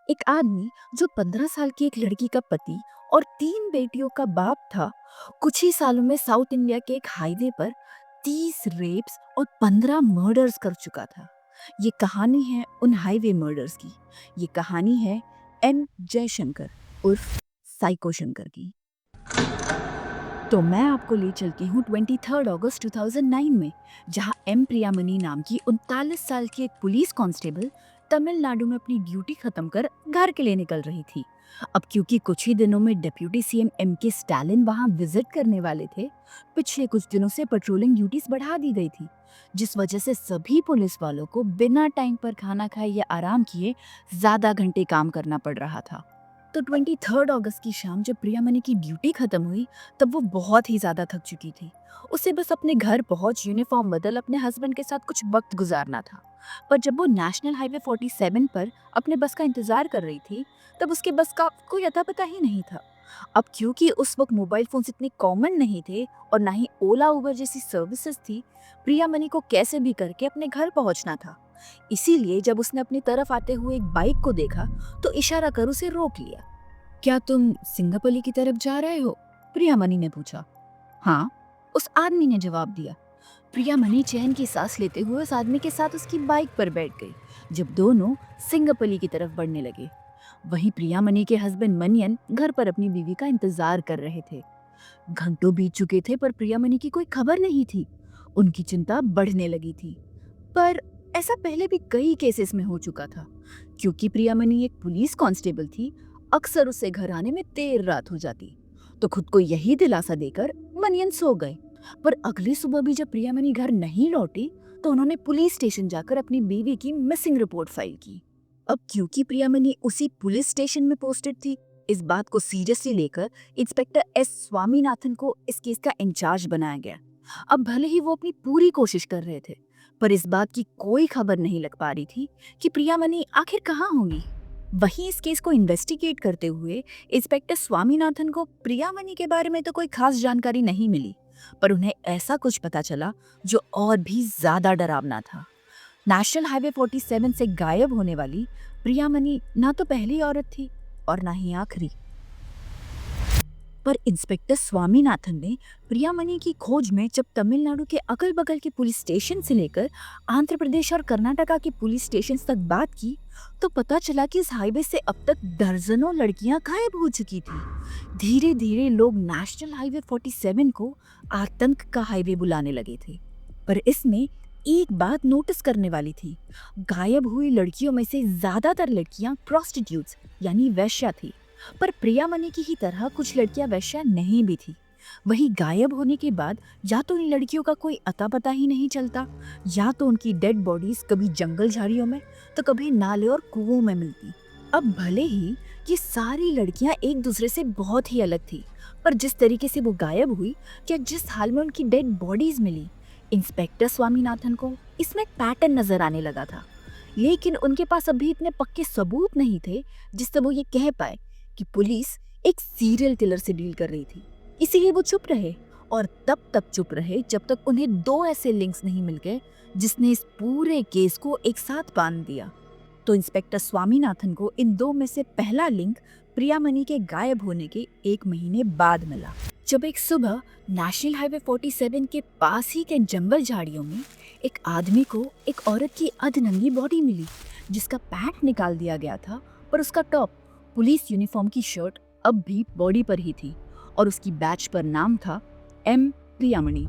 एक आदमी जो 15 साल की एक लड़की का पति और 3 बेटियों का बाप था, कुछ ही सालों में साउथ इंडिया के एक हाईवे पर 30 रेप्स और 15 मर्डर्स कर चुका था। ये कहानी है उन हाईवे मर्डर्स की। ये कहानी है एम जयशंकर उर्फ साइको शंकर की। तो मैं आपको ले चलती हूँ 23 अगस्त 2009 में, जहाँ एम प्रियामणि नाम की 39 साल की एक पुलिस कांस्टेबल तमिलनाडु में अपनी ड्यूटी खत्म कर घर के लिए निकल रही थी। अब क्योंकि कुछ ही दिनों में डिप्टी सीएम एम के स्टालिन वहां विजिट करने वाले थे, पिछले कुछ दिनों से पेट्रोलिंग ड्यूटीज बढ़ा दी गई थी, जिस वजह से सभी पुलिस वालों को बिना टाइम पर खाना खाए या आराम किए ज्यादा घंटे काम करना पड़ रहा था। तो 23 अगस्त की शाम जब प्रियामणि की ड्यूटी खत्म हुई, तब वो बहुत ही ज्यादा थक चुकी थी। उसे बस अपने घर पहुंच यूनिफॉर्म बदल अपने हस्बैंड के साथ कुछ वक्त गुजारना था। पर जब वो नेशनल हाईवे 47 पर अपने बस का इंतजार कर रही थी, तब उसके बस का कोई अता पता ही नहीं था। अब क्योंकि उस वक्त मोबाइल फोन्स इतने कॉमन नहीं थे और ना ही ओला उबर जैसी सर्विसेज थी, प्रियामणि को कैसे भी करके अपने घर पहुंचना था। इसीलिए जब उसने अपनी तरफ आते हुए एक बाइक को देखा, तो इशारा कर उसे रोक लिया। क्या तुम सिंगापली की तरफ जा रहे हो? प्रियामणि ने पूछा। हाँ, उस आदमी ने जवाब दिया। प्रियामणि चैन की सांस लेते हुए उस आदमी के साथ उसकी बाइक पर बैठ गई। जब दोनों सिंगापली की तरफ बढ़ने लगे, वहीं प्रियामणि के हस्बैंड मनियन घर पर अपनी बीवी का इंतजार कर रहे थे। घंटों बीत चुके थे पर प्रियामणि की कोई खबर नहीं थी। उनकी चिंता बढ़ने लगी थी। पर ऐसा पहले भी कई केसेस में हो चुका था। क्योंकि प्रियामणि एक पुलिस कांस्टेबल थी, अक्सर उसे घर आने में देर रात हो जाती। तो खुद को यही दिलासा देकर मनियन सो गए। पर अगली सुबह भी जब प्रियामणि घर नहीं लौटी, तो उन्होंने पुलिस स्टेशन जाकर अपनी बीवी की मिसिंग रिपोर्ट फाइल की। अब क्योंकि प्रियामणि उसी पुलिस स्टेशन में पोस्टेड थी, इस बात को सीरियसली लेकर इंस्पेक्टर एस स्वामीनाथन को इस केस का इंचार्ज बनाया गया। अब भले ही वो अपनी पूरी कोशिश कर रहे थे, पर इस बात की कोई खबर नहीं लग पा रही थी कि प्रियामणि आखिर कहाँ होंगी। वहीं इस केस को इन्वेस्टिगेट करते हुए इंस्पेक्टर स्वामीनाथन को प्रियामणि के बारे में तो कोई खास जानकारी नहीं मिली, पर उन्हें ऐसा कुछ पता चला जो और भी ज्यादा डरावना था। नेशनल हाईवे 47 से गायब होने वाली प्रियामणि ना तो पहली औरत थी और ना ही आखिरी। पर इंस्पेक्टर स्वामीनाथन ने प्रियामणि की खोज में जब तमिलनाडु के अगल बगल के पुलिस स्टेशन से लेकर आंध्र प्रदेश और कर्नाटका के पुलिस स्टेशन तक बात की, तो पता चला कि इस हाईवे से अब तक दर्जनों लड़कियां गायब हो चुकी थी। धीरे धीरे लोग नेशनल हाईवे 47 को आतंक का हाईवे बुलाने लगे थे। पर इसमें एक बात नोटिस करने वाली थी। गायब हुई लड़कियों में से ज्यादातर लड़कियां प्रोस्टिट्यूट्स यानी वेश्या थी। पर प्रियामणि की ही तरह कुछ लड़कियां वैश्या नहीं भी थी। वहीं गायब होने के बाद या तो इन लड़कियों का कोई अता पता ही नहीं चलता, या तो उनकी डेड बॉडीज कभी जंगल झाड़ियों में तो कभी नाले और कुओं में मिलती। अब भले ही ये सारी लड़कियां एक दूसरे से बहुत ही अलग थी, पर जिस तरीके से वो गायब हुई, क्या जिस हाल में उनकी डेड बॉडीज मिली, इंस्पेक्टर स्वामीनाथन को इसमें एक पैटर्न नजर आने लगा था। लेकिन उनके पास अभी इतने पक्के सबूत नहीं थे जिससे वो ये कह पाए कि पुलिस एक सीरियल किलर से डील कर रही थी। इसीलिए वो चुप रहे, और तब तक चुप रहे जब तक उन्हें दो ऐसे लिंक्स नहीं मिल गए जिसने इस पूरे केस को एक साथ बांध दिया। तो इंस्पेक्टर स्वामीनाथन को इन दो में से पहला लिंक प्रियामणि के गायब होने के 1 महीने बाद मिला, जब एक सुबह नेशनल हाईवे 47 के पास ही के जंगल झाड़ियों में एक आदमी को एक औरत की अधनंगी बॉडी मिली, जिसका पैंट निकाल दिया गया था, पर उसका टॉप, पुलिस यूनिफॉर्म की शर्ट अब भी बॉडी पर ही थी और उसकी बैच पर नाम था एम प्रियामणि।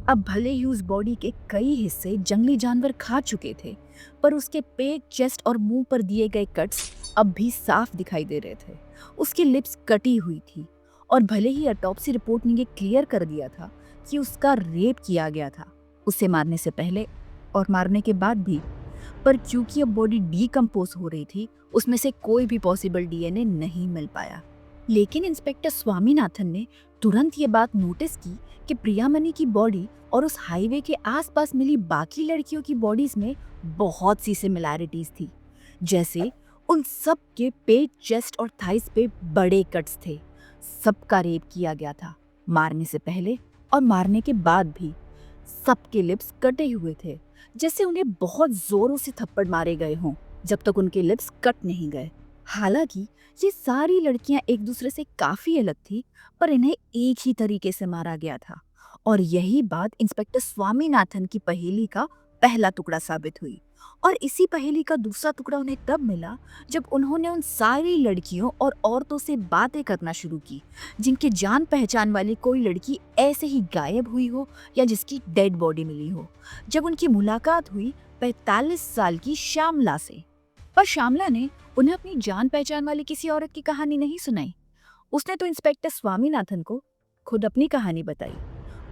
अब भले ही उस बॉडी के कई हिस्से जंगली जानवर खा चुके थे, पर उसके पेट, चेस्ट और मुंह पर दिए गए कट्स अब भी साफ दिखाई दे रहे थे। उसकी लिप्स कटी हुई थी, और भले ही ऑटोप्सी रिपोर्ट ने ये क्लियर कर दिया था कि उसका रेप किया गया था, उसे मारने से पहले और मारने के बाद भी, पर क्योंकि अब बॉडी डीकम्पोज हो रही थी, उसमें से कोई भी पॉसिबल डीएनए नहीं मिल पाया। लेकिन इंस्पेक्टर स्वामीनाथन ने तुरंत ये बात नोटिस की कि प्रियामणि की बॉडी और उस हाईवे के आसपास मिली बाकी लड़कियों की बॉडीज में बहुत सी सिमिलैरिटीज थी। जैसे उन सब के पेट, चेस्ट और थाइस पे बड़े कट्स थे। सबका रेप किया गया था, मारने से पहले और मारने के बाद भी। सबके लिप्स कटे हुए थे, जैसे उन्हें बहुत जोरों से थप्पड़ मारे गए हों, जब तक उनके लिप्स कट नहीं गए। हालांकि ये सारी लड़कियां एक दूसरे से काफी अलग थी, पर इन्हें एक ही तरीके से मारा गया था। और यही बात इंस्पेक्टर स्वामीनाथन की पहेली का पहला टुकड़ा साबित हुई। और इसी पहेली का दूसरा टुकड़ा उन्हें तब मिला जब उन्होंने उन सारी लड़कियों और औरतों से बातें करना शुरू की जिनके जान पहचान वाली कोई लड़की ऐसे ही गायब हुई हो या जिसकी डेड बॉडी मिली हो। जब उनकी मुलाकात हुई 45 साल की श्यामला से, पर श्यामला ने उन्हें अपनी जान पहचान वाली किसी औरत की कहानी नहीं सुनाई। उसने तो इंस्पेक्टर स्वामीनाथन को खुद अपनी कहानी बताई,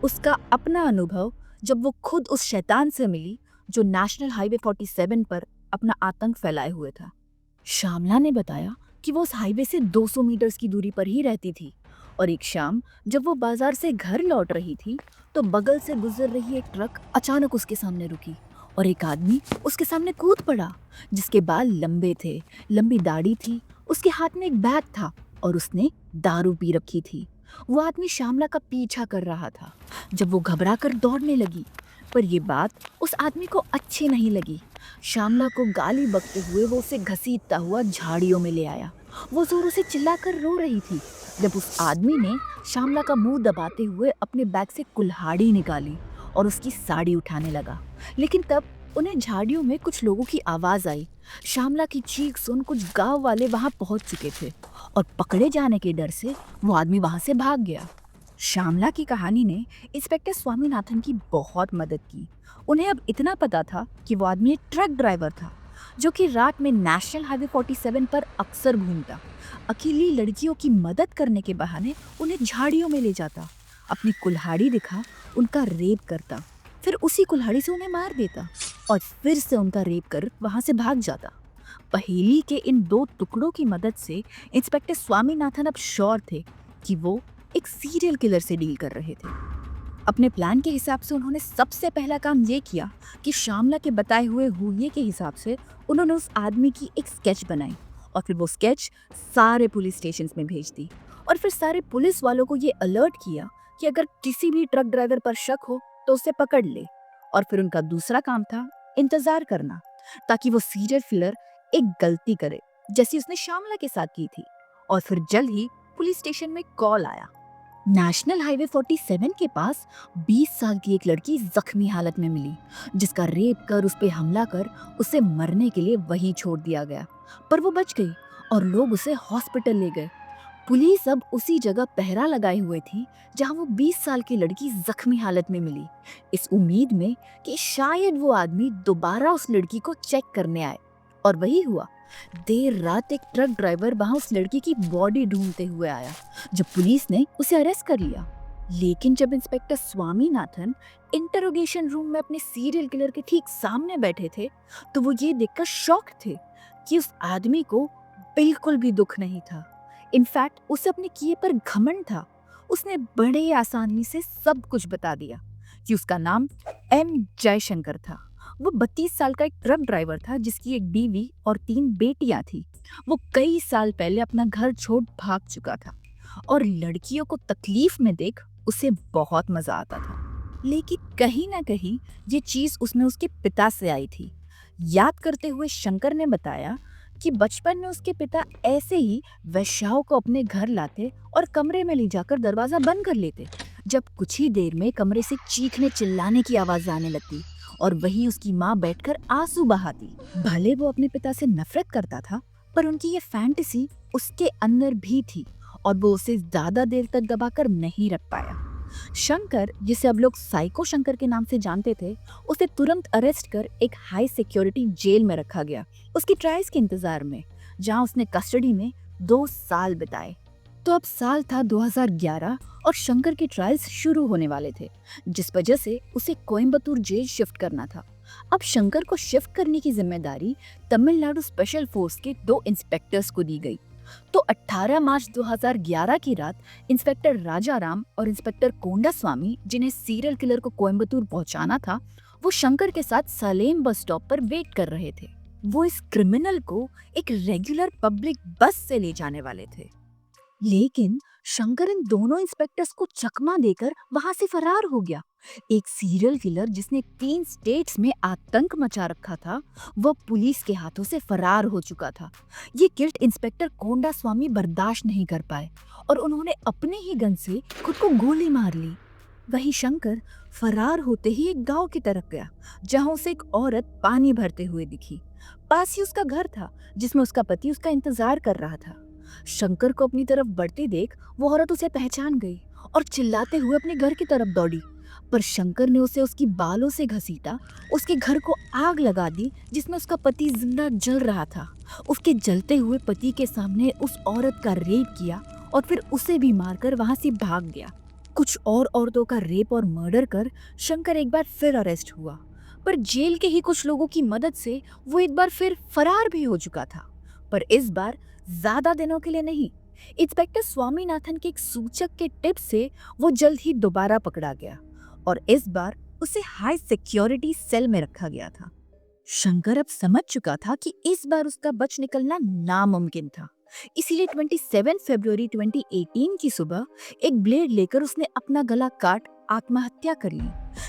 उसका अपना अनुभव जब वो खुद उस शैतान से मिली जो नेशनल हाईवे 47 पर अपना आतंक फैलाए हुए था। श्यामला ने बताया कि वो उस हाईवे से 200 मीटर्स की दूरी पर ही रहती थी और एक शाम जब वो बाजार से घर लौट रही थी तो बगल से गुजर रही एक ट्रक अचानक उसके सामने रुकी और एक आदमी उसके सामने कूद पड़ा जिसके बाल लंबे थे, लंबी दाढ़ी थी, उसके हाथ में एक बैग था और उसने दारू पी रखी थी। वो आदमी श्यामला का पीछा कर रहा था। जब वो घबरा कर दौड़ने लगी, पर ये बात उस आदमी को अच्छी नहीं लगी। श्यामला को गाली बकते हुए वो उसे घसीटता हुआ झाड़ियों में ले आया। वो जोरों से चिल्लाकर रो रही थी जब उस आदमी ने श्यामला का मुंह दबाते हुए अपने बैग से कुल्हाड़ी निकाली और उसकी साड़ी उठाने लगा। लेकिन तब उन्हें झाड़ियों में कुछ लोगों की आवाज आई। श्यामला की चीख सुन कुछ गांव वाले वहां पहुंच चुके थे और पकड़े जाने के डर से वो आदमी वहां से भाग गया। श्यामला की कहानी ने इंस्पेक्टर स्वामीनाथन की बहुत मदद की। उन्हें अब इतना पता था कि वो आदमी एक ट्रक ड्राइवर था जो कि रात में नेशनल हाईवे 47 पर अक्सर घूमता, अकेली लड़कियों की मदद करने के बहाने उन्हें झाड़ियों में ले जाता, अपनी कुल्हाड़ी दिखा उनका रेप करता, फिर उसी कुल्हाड़ी से उन्हें मार देता और फिर से उनका रेप कर वहां से भाग जाता। पहेली के इन दो टुकड़ों की मदद से इंस्पेक्टर स्वामीनाथन अब श्योर थे कि वो एक सीरियल किलर से डील कर रहे थे। अपने प्लान के हिसाब से उन्होंने सबसे पहला काम ये किया कि श्यामला के बताए हुए हुए के हिसाब से उन्होंने उस आदमी की एक स्केच बनाई और फिर वो स्केच सारे पुलिस स्टेशन में भेज दी और फिर सारे पुलिस वालों को ये अलर्ट किया कि अगर किसी भी ट्रक ड्राइवर पर शक हो तो उसे पकड़ ले। और फिर उनका दूसरा काम था इंतजार करना ताकि वो सीरियल किलर एक गलती करे जैसी उसने श्यामला के साथ की थी। और फिर जल्द ही पुलिस स्टेशन में कॉल आया। नेशनल हाईवे 47 के पास 20 साल की एक लड़की जख्मी हालत में मिली जिसका रेप कर उस पे हमला कर उसे मरने के लिए वहीं छोड़ दिया गया, पर वो बच गई और लोग उसे हॉस्पिटल ले गए। पुलिस अब उसी जगह पहरा लगाए हुए थी जहां वो 20 साल की लड़की जख्मी हालत में मिली, इस उम्मीद में कि शायद वो आदमी दोबारा उस लड़की को चेक करने आए। और वही हुआ। देर रात एक ट्रक ड्राइवर वहां उस लड़की की बॉडी ढूंढते हुए आया जब पुलिस ने उसे अरेस्ट कर लिया। लेकिन जब इंस्पेक्टर स्वामीनाथन इंटरोगेशन रूम में अपने सीरियल किलर के ठीक सामने बैठे थे तो वो ये देखकर शॉक थे कि उस आदमी को बिल्कुल भी दुख नहीं था। इनफैक्ट उसे अपने किए पर घमंड था। उसने बड़े आसानी से सब कुछ बता दिया कि उसका नाम एम जयशंकर था। वो 32 साल का एक ट्रक ड्राइवर था जिसकी एक बीवी और 3 बेटियां थी। वो कई साल पहले अपना घर छोड़ भाग चुका था और लड़कियों को तकलीफ में देख उसे बहुत मजा आता था। लेकिन कहीं ना कहीं ये चीज उसमें उसके पिता से आई थी। याद करते हुए शंकर ने बताया कि बचपन में उसके पिता ऐसे ही वैश्याओं को अपने घर लाते और कमरे में ले जाकर दरवाजा बंद कर लेते। जब कुछ ही देर में कमरे से चीखने चिल्लाने की आवाज आने लगती और वहीं उसकी माँ बैठकर आंसू बहाती। भले वो अपने पिता से नफरत करता था, पर उनकी ये फैंटेसी उसके अंदर भी थी और वो उसे ज्यादा देर तक दबाकर नहीं रख पाया। शंकर, जिसे अब लोग साइको शंकर के नाम से जानते थे, उसे तुरंत अरेस्ट कर एक हाई सिक्योरिटी जेल में रखा गया उसकी ट्रायल्स के इंतजार में, जहां उसने कस्टडी में 2 साल बिताए। तो अब साल था 2011 और शंकर के ट्रायल्स शुरू होने वाले थे, जिस वजह से उसे कोयम्बतूर जेल शिफ्ट करना था। अब शंकर को शिफ्ट करने की जिम्मेदारी तमिलनाडु स्पेशल फोर्स के 2 इंस्पेक्टर्स को दी गई। तो 18 मार्च 2011 की रात इंस्पेक्टर राजाराम और इंस्पेक्टर कोंडास्वामी, जिन्हें सीरियल किलर को कोयम्बतूर पहुंचाना था, वो शंकर के साथ सलेम बस स्टॉप पर वेट कर रहे थे। वो इस क्रिमिनल को एक रेगुलर पब्लिक बस से ले जाने वाले थे। लेकिन शंकर इन दोनों इंस्पेक्टर्स को चकमा देकर वहां से फरार हो गया एक सीरियल किलर जिसने 3 स्टेट्स में आतंक मचा रखा था, वह पुलिस के हाथों से फरार हो चुका था। ये गिल्ट इंस्पेक्टर कोंडा स्वामी बर्दाश्त नहीं कर पाए और उन्होंने अपने ही गन से खुद को गोली मार ली। वहीं शंकर फरार होते ही एक गांव की तरफ गया, जहां उसे एक औरत पानी भरते हुए दिखी। पास ही उसका घर था, जिसमें उसका पति उसका इंतजार कर रहा था। शंकर को अपनी तरफ बढ़ते देख वो औरत उसे पहचान गई और चिल्लाते हुए अपने घर की तरफ दौड़ी। पर शंकर ने उसे उसकी बालों से घसीटा, उसके घर को आग लगा दी जिसमें उसका पति जिंदा जल रहा था। उसके जलते हुए पति के सामने उस औरत का रेप किया और फिर उसे भी मारकर वहां से भाग गया। कुछ और औरतों का रेप और मर्डर कर शंकर एक बार फिर अरेस्ट हुआ, पर जेल के ही कुछ लोगों की मदद से वो एक बार फिर फरार भी हो चुका था। पर इस बार ज्यादा दिनों के लिए नहीं। इंस्पेक्टर स्वामीनाथन के एक सूचक के टिप से वो जल्द ही दोबारा पकड़ा गया और इस बार उसे हाई सिक्योरिटी सेल में रखा गया था। शंकर अब समझ चुका था कि इस बार उसका बच निकलना नामुमकिन था। इसीलिए 27 फरवरी 2018 की सुबह एक ब्लेड लेकर उसने अपना गला काट आत्महत्या कर ली।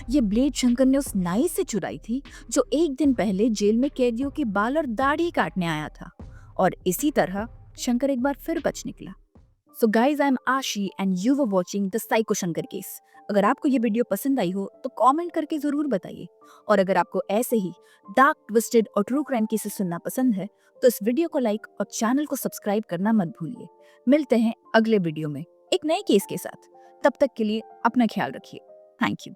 ये ब्लेड शंकर ने उस नाई से चुराई थी जो एक दिन पहले जेल में कैदियों के बाल और दाढ़ी काटने आया था। और इसी तरह शंकर एक बार फिर बच निकला। सो गाइज, आई एम आशी and you were watching the psycho Shankar case. अगर आपको ये वीडियो पसंद आई हो तो कमेंट करके जरूर बताइए। और अगर आपको ऐसे ही डार्क, ट्विस्टेड और ट्रू क्राइम केसेस सुनना पसंद है तो इस वीडियो को लाइक और चैनल को सब्सक्राइब करना मत भूलिए। मिलते हैं अगले वीडियो में एक नए केस के साथ। तब तक के लिए अपना ख्याल रखिए। Thank you.